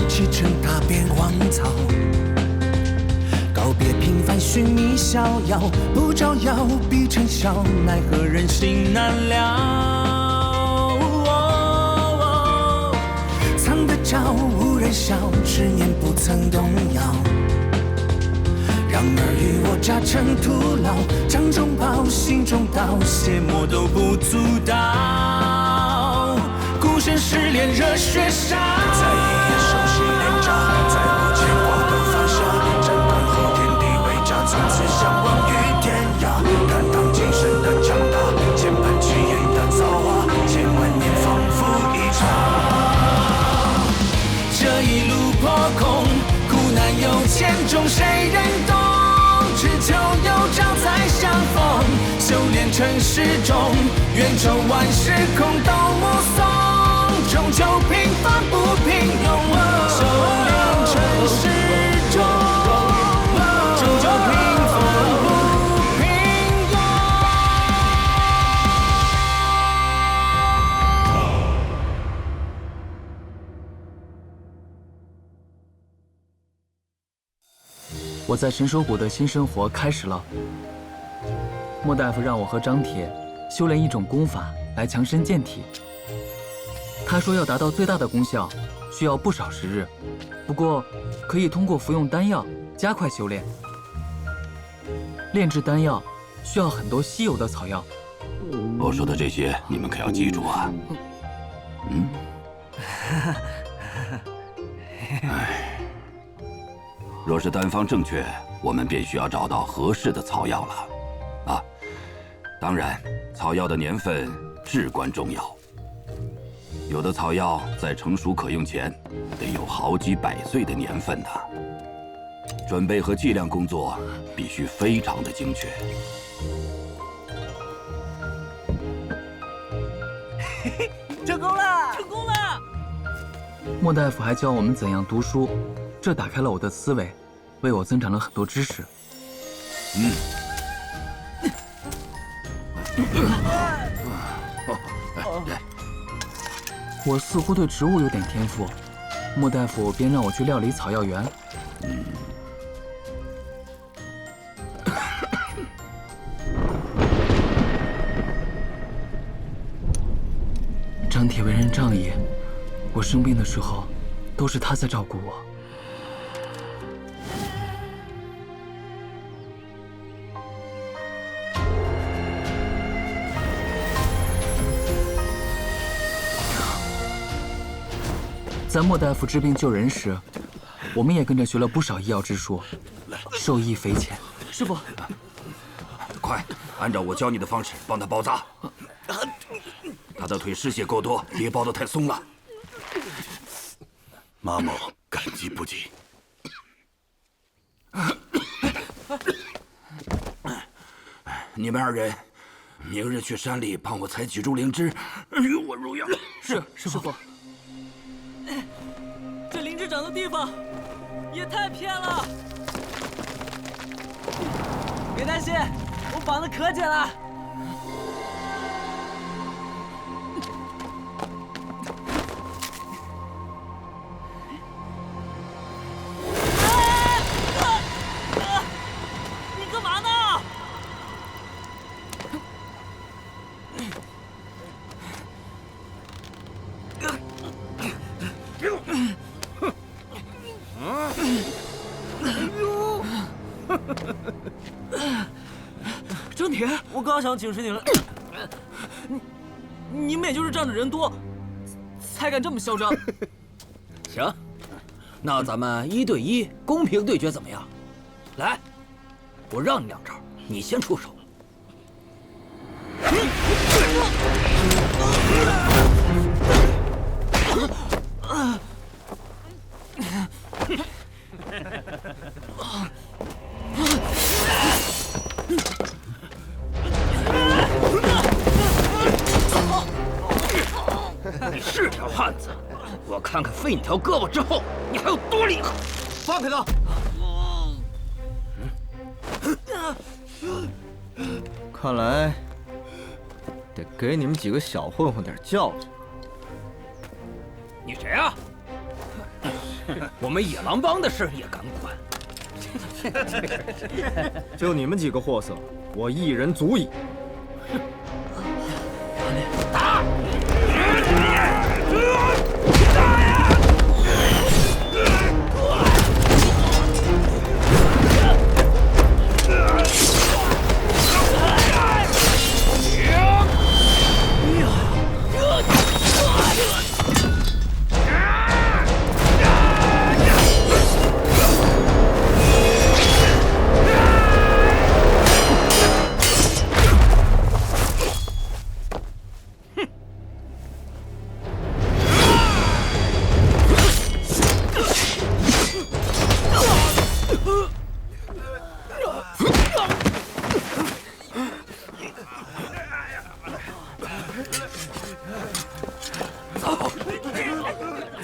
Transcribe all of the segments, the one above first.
驰骋踏遍荒草，告别平凡，寻觅逍遥，不招摇，必尘嚣，奈何人心难料。藏得着，无人晓，执念不曾动摇。让尔虞我诈成徒劳，掌中宝，心中刀，邪魔都不阻挡。孤身失恋热血烧，在一夜熟悉连招，在无牵挂的放下，斩断后天地为家，从此相忘于天涯。坦荡精神的强大，键盘起眼的造化，千万年仿佛一场。这一路破空，苦难有千种，谁人懂？只求有朝再相逢，修炼成始终，愿周万事空都目送。终究平凡不平庸，修炼成始终，终究平凡不平庸。我在神手谷的新生活开始了。莫大夫让我和张铁修炼一种功法来强身健体。他说要达到最大的功效，需要不少时日，不过可以通过服用丹药加快修炼。炼制丹药需要很多稀有的草药。我说的这些，你们可要记住啊。哎，若是丹方正确，我们便需要找到合适的草药了。啊，当然，草药的年份至关重要。有的草药在成熟可用前，得有好几百岁的年份呢。准备和计量工作必须非常的精确。嘿嘿，成功了！成功了！莫大夫还教我们怎样读书，这打开了我的思维，为我增长了很多知识。我似乎对植物有点天赋，莫大夫便让我去料理草药园。张铁为人仗义，我生病的时候，都是他在照顾我。在莫大夫治病救人时，我们也跟着学了不少医药之术，受益匪浅。师傅，快按照我教你的方式帮他包扎。他的腿失血过多，别包得太松了。马某感激不尽。你们二人，明日去山里帮我采取竹灵芝，与我入药。是师傅。这灵芝长的地方也太偏了。别担心，我绑得可紧了。你干嘛呢？张铁，我刚想请示你了，你们也就是仗着人多，才敢这么嚣张。行，那咱们1对1公平对决怎么样？来，我让你2招，你先出手。条汉子，我看看废你条胳膊之后，你还有多厉害！放开他！看来得给你们几个小混混点教训。你谁啊？我们野狼帮的事也敢管？就你们几个货色，我一人足矣。打！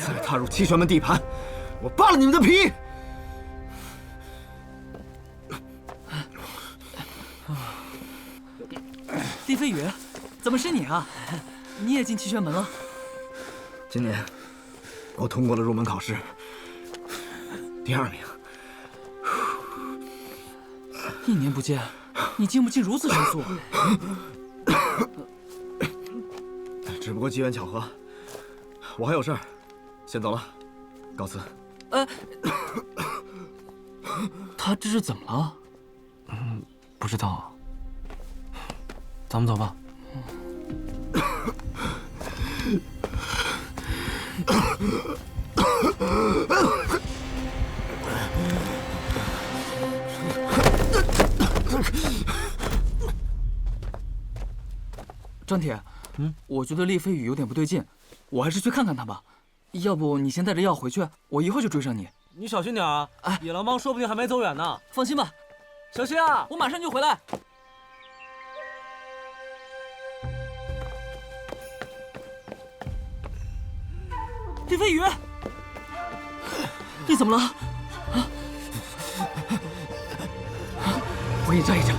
再踏入七玄门地盘，我扒了你们的皮！厉飞宇，怎么是你啊？你也进七玄门了？今年我通过了入门考试，第2名。1年不见，你进步进如此神速。只不过机缘巧合，我还有事儿，先走了，告辞。他这是怎么了？不知道。咱们走吧。张铁，我觉得厉飞宇有点不对劲，我还是去看看他吧。要不你先带着药回去，我一会儿就追上你。你小心点啊！野狼帮说不定还没走远呢。放心吧，小心啊！我马上就回来。厉飞宇，你怎么了？啊！我给你站一站。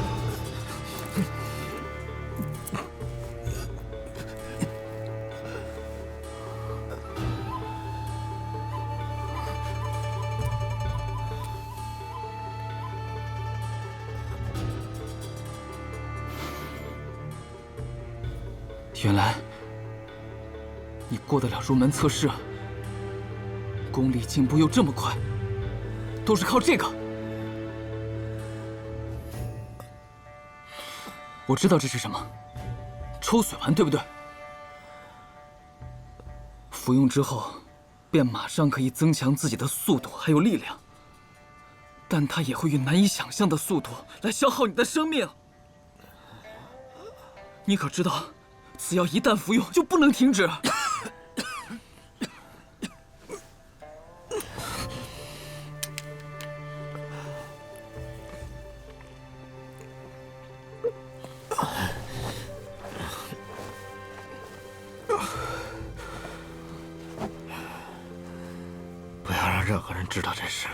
原来你过得了入门测试，功力进步又这么快，都是靠这个。我知道这是什么，抽血丸，对不对？服用之后，便马上可以增强自己的速度还有力量，但它也会以难以想象的速度来消耗你的生命。你可知道？此药一旦服用就不能停止。不要让任何人知道这事，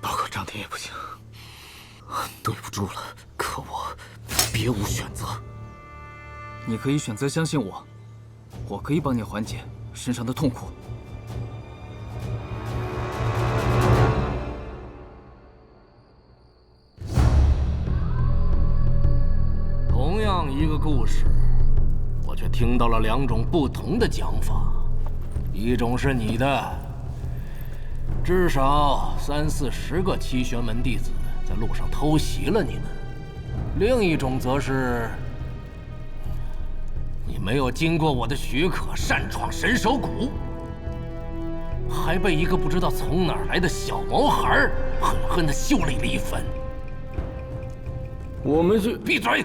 包括张天也不行。对不住了，可我别无选择。你可以选择相信我，我可以帮你缓解身上的痛苦。同样一个故事，我却听到了2种不同的讲法。一种是你的，至少30、40个七玄门弟子在路上偷袭了你们；另一种则是你没有经过我的许可擅闯神手谷，还被一个不知道从哪儿来的小毛孩狠狠地修理了一番。我们是……闭嘴！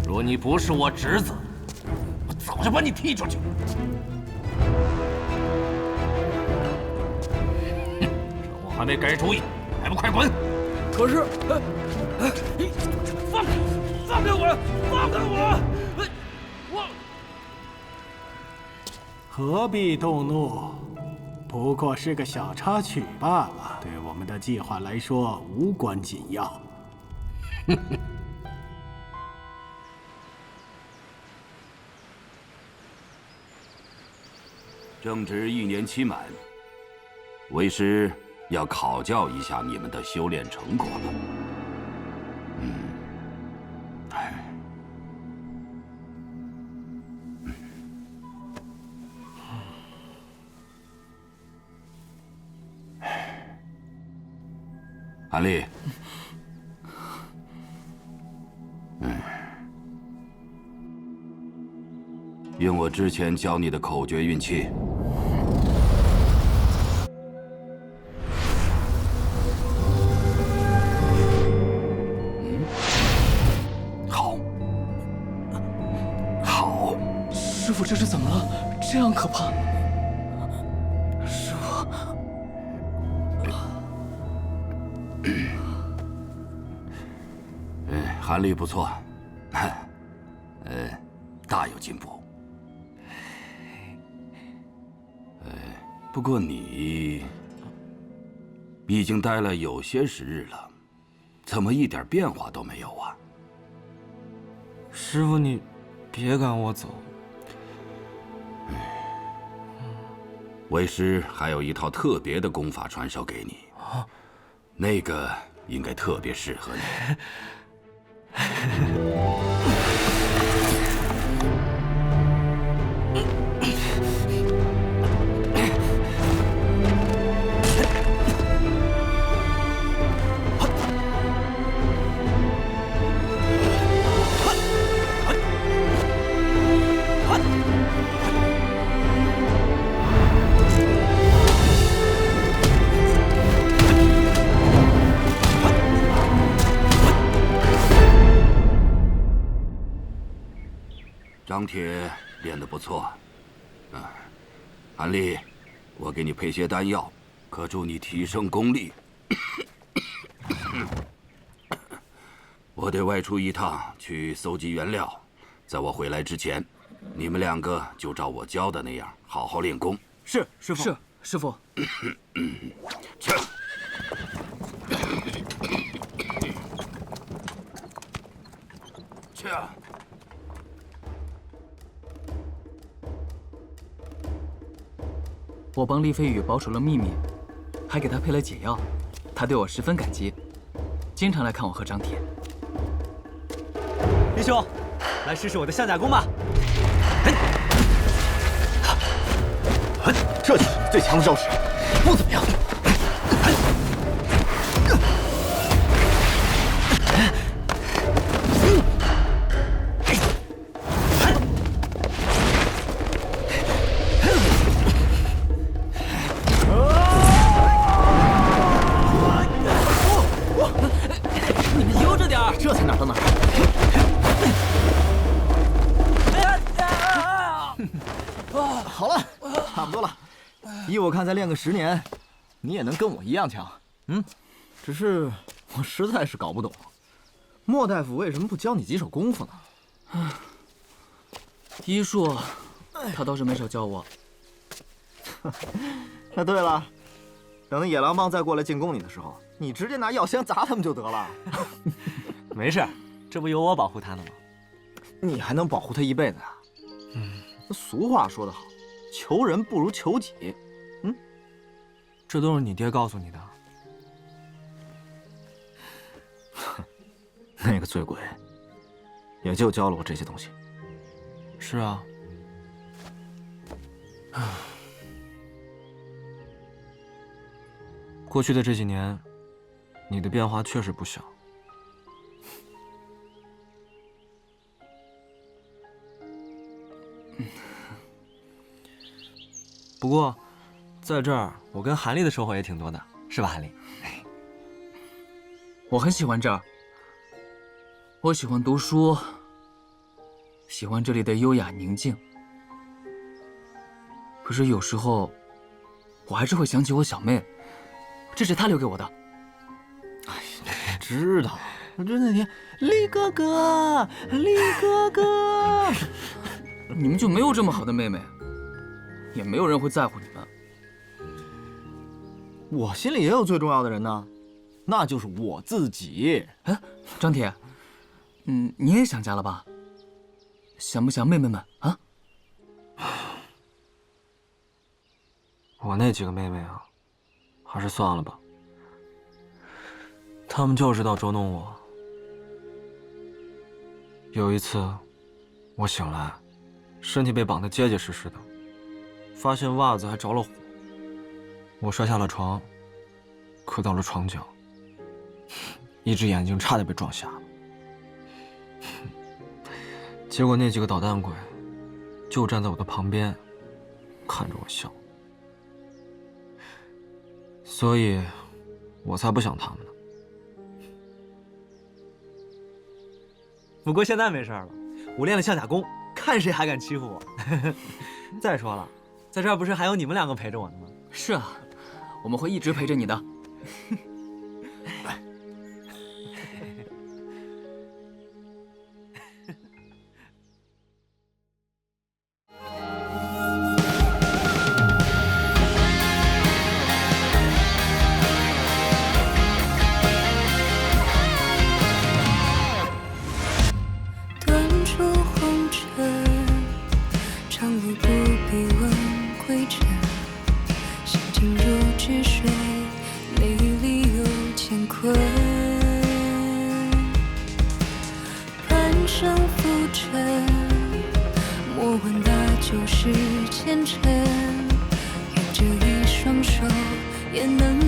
若你不是我侄子，我早就把你踢出去。趁我还没改主意，还不快滚！可是，放开我！放开我！何必动怒？不过是个小插曲罢了，对我们的计划来说无关紧要。正值1年期满，为师要考教一下你们的修炼成果了。韩立，用我之前教你的口诀运气。好，好。师傅，这是怎么了？这样可怕？师傅。韩立不错，大有进步。不过你已经待了有些时日了，怎么一点变化都没有啊？师傅，你别赶我走。为师还有一套特别的功法传授给你，那个应该特别适合你。张铁练得不错，韩立，我给你配些丹药，可助你提升功力。我得外出一趟去搜集原料，在我回来之前，你们2个就照我教的那样好好练功。是，师傅。是，师傅。去。去啊！我帮厉飞宇保守了秘密，还给他配了解药，他对我十分感激，经常来看我和张铁。师兄，来试试我的象甲功吧！这就是你最强的招式，不怎么样。这才哪儿到哪儿。好了，差不多了。依我看，再练个10年，你也能跟我一样强。只是我实在是搞不懂，莫大夫为什么不教你几手功夫呢？医术，他倒是没少教我。那对了，等那野狼帮再过来进攻你的时候，你直接拿药箱砸他们就得了。没事，这不有我保护他呢吗？你还能保护他一辈子啊？那俗话说得好，求人不如求己。这都是你爹告诉你的。那个醉鬼，也就教了我这些东西。是啊。过去的这几年，你的变化确实不小。不过，在这儿我跟韩立的收获也挺多的，是吧，韩立？我很喜欢这儿，我喜欢读书，喜欢这里的优雅宁静。可是有时候，我还是会想起我小妹，这是她留给我的。知道，我就那天，力哥哥，力哥哥，你们就没有这么好的妹妹，也没有人会在乎你们。我心里也有最重要的人呢，那就是我自己。哎，张铁，你也想家了吧？想不想妹妹们啊？我那几个妹妹啊，还是算了吧。她们就知道捉弄我。有一次，我醒来，身体被绑得结结实实的，发现袜子还着了火。我摔下了床，磕到了床角，一只眼睛差点被撞瞎了。结果那几个捣蛋鬼就站在我的旁边，看着我笑，所以我才不想他们呢。不过现在没事了，我练了象甲功，看谁还敢欺负我。再说了，在这儿不是还有你们两个陪着我呢吗？是啊，我们会一直陪着你的。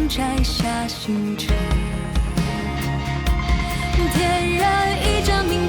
摘下星辰，点燃一盏明